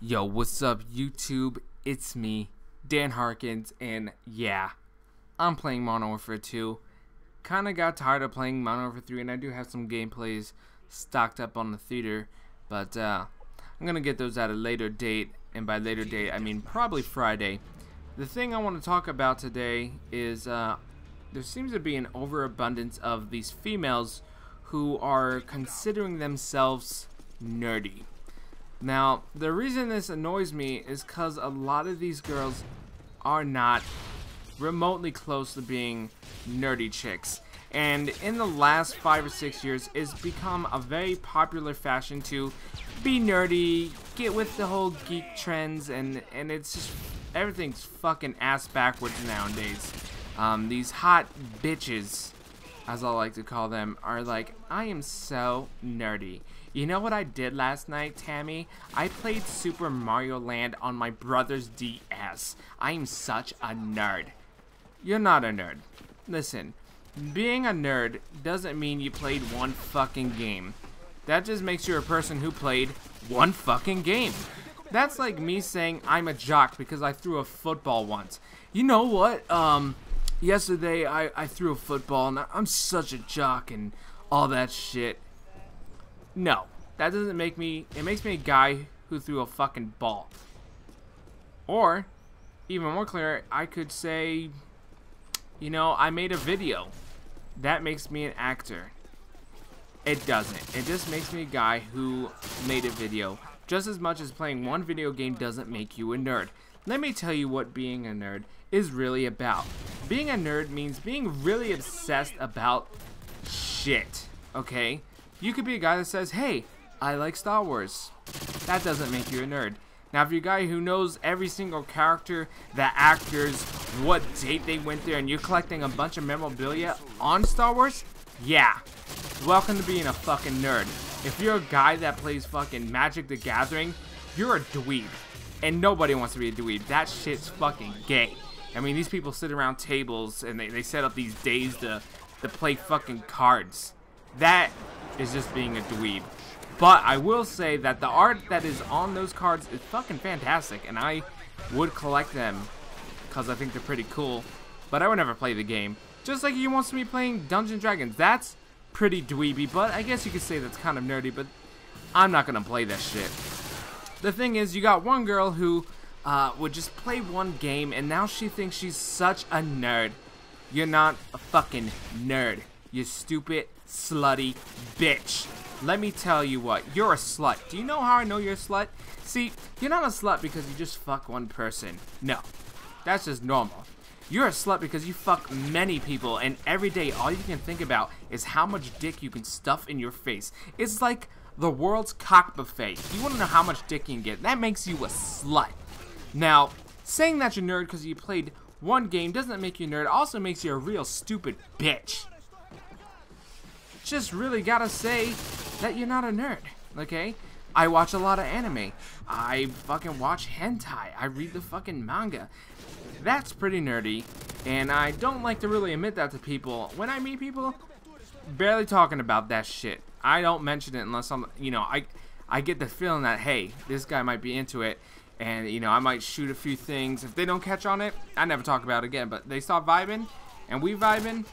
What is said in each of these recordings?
Yo, what's up YouTube? It's me, Dan Harkinz, and yeah, I'm playing Modern Warfare 2. Kinda got tired of playing Modern Warfare 3, and I do have some gameplays stocked up on the theater, but I'm gonna get those at a later date, and by later date I mean probably Friday. The thing I want to talk about today is there seems to be an overabundance of these females who are considering themselves nerdy. Now, the reason this annoys me is because a lot of these girls are not remotely close to being nerdy chicks. And in the last 5 or 6 years, it's become a very popular fashion to be nerdy, get with the whole geek trends, and it's just, everything's fucking ass backwards nowadays. These hot bitches, as I like to call them, are like, I am so nerdy. You know what I did last night, Tammy? I played Super Mario Land on my brother's DS. I am such a nerd. You're not a nerd. Listen, being a nerd doesn't mean you played one fucking game. That just makes you a person who played one fucking game. That's like me saying I'm a jock because I threw a football once. You know what? Yesterday I threw a football and I'm such a jock and all that shit. No, that doesn't make me, it makes me a guy who threw a fucking ball. Or, even more clear, I could say, you know, I made a video. That makes me an actor. It doesn't. It just makes me a guy who made a video. Just as much as playing one video game doesn't make you a nerd. Let me tell you what being a nerd is really about. Being a nerd means being really obsessed about shit, okay? You could be a guy that says, hey, I like Star Wars. That doesn't make you a nerd. Now, if you're a guy who knows every single character, the actors, what date they went there, and you're collecting a bunch of memorabilia on Star Wars, yeah. Welcome to being a fucking nerd. If you're a guy that plays fucking Magic the Gathering, you're a dweeb. And nobody wants to be a dweeb. That shit's fucking gay. I mean, these people sit around tables and they set up these days to play fucking cards. That is just being a dweeb. But I will say that the art that is on those cards is fucking fantastic, and I would collect them because I think they're pretty cool, but I would never play the game. Just like he wants to be playing Dungeons & Dragons. That's pretty dweeby, but I guess you could say that's kind of nerdy, but I'm not gonna play that shit. The thing is, you got one girl who would just play one game, and now she thinks she's such a nerd. You're not a fucking nerd. You stupid, slutty bitch. Let me tell you what, you're a slut. Do you know how I know you're a slut? See, you're not a slut because you just fuck one person. No, that's just normal. You're a slut because you fuck many people, and every day all you can think about is how much dick you can stuff in your face. It's like the world's cock buffet. You want to know how much dick you can get. That makes you a slut. Now, saying that you're a nerd because you played one game doesn't make you a nerd. Also makes you a real stupid bitch. Just really gotta say that you're not a nerd, okay? I watch a lot of anime. I fucking watch hentai. I read the fucking manga. That's pretty nerdy, and I don't like to really admit that to people. When I meet people, barely talking about that shit. I don't mention it unless I'm, you know, I get the feeling that, hey, this guy might be into it, and, you know, I might shoot a few things. If they don't catch on it, I never talk about it again, but they start vibing, and we vibing,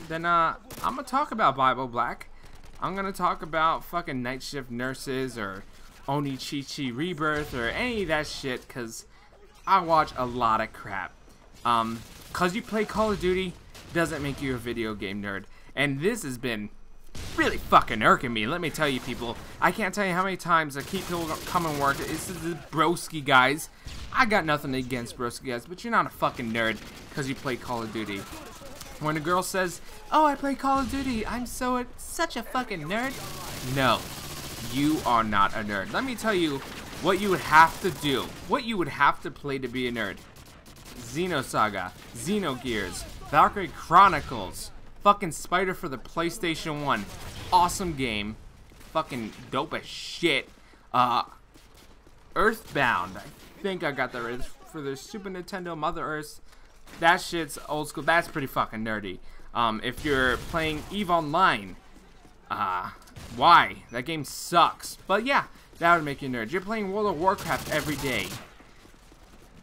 then I'm gonna talk about Bible Black. I'm gonna talk about fucking Night Shift Nurses or Onichichi Rebirth or any of that shit, cause I watch a lot of crap. Cause you play Call of Duty doesn't make you a video game nerd. And this has been really fucking irking me, let me tell you people. I can't tell you how many times I keep people coming to work. This is the broski guys. I got nothing against broski guys, but you're not a fucking nerd cause you play Call of Duty. When a girl says, oh, I play Call of Duty, I'm such a fucking nerd. No, you are not a nerd. Let me tell you what you would have to do, what you would have to play to be a nerd. Xenosaga, Xenogears, Valkyrie Chronicles, fucking Spider for the PlayStation 1. Awesome game. Fucking dope as shit. Earthbound. I think I got that right for the Super Nintendo Mother Earth. That shit's old school. That's pretty fucking nerdy. If you're playing EVE Online, why? That game sucks. But yeah, That would make you a nerd. You're playing World of Warcraft every day.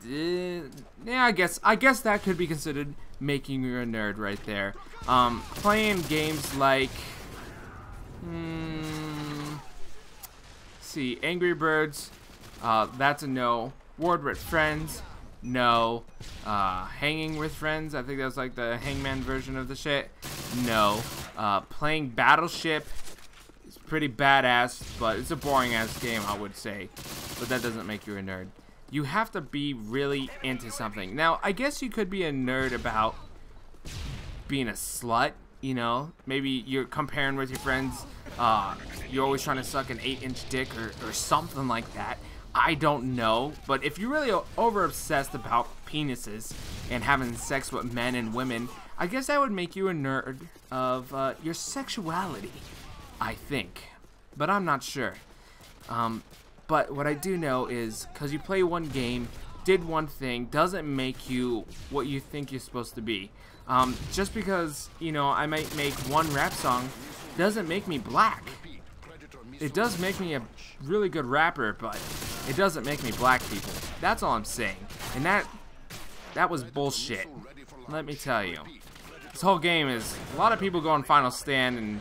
Yeah, I guess that could be considered making you a nerd right there. Playing games like, see, Angry Birds, that's a no. Word with Friends, no. Hanging with Friends, I think that's like the Hangman version of the shit, no. Playing Battleship is pretty badass, but it's a boring ass game, I would say. But that doesn't make you a nerd. You have to be really into something. Now, I guess you could be a nerd about being a slut, you know? Maybe you're comparing with your friends. You're always trying to suck an 8-inch dick or something like that. I don't know. But if you're really over-obsessed about penises and having sex with men and women, I guess that would make you a nerd of your sexuality, I think. But I'm not sure. But what I do know is, because you play one game, did one thing, doesn't make you what you think you're supposed to be. Just because, you know, I might make one rap song, doesn't make me black. It does make me a really good rapper, but it doesn't make me black, people. That's all I'm saying. And that was bullshit. Let me tell you. This whole game is, a lot of people go on Final Stand and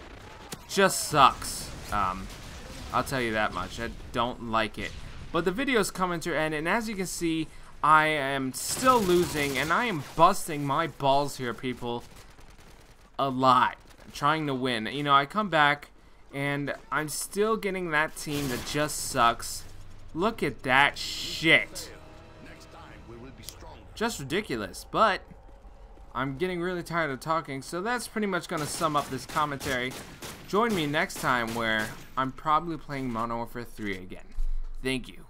just sucks. I'll tell you that much. I don't like it. But the video's coming to an end, and as you can see, I am still losing, and I am busting my balls here, people. A lot. Trying to win. You know, I come back, and I'm still getting that team that just sucks. Look at that shit. Just ridiculous, but I'm getting really tired of talking, so that's pretty much going to sum up this commentary. Join me next time where I'm probably playing Modern Warfare 3 again. Thank you.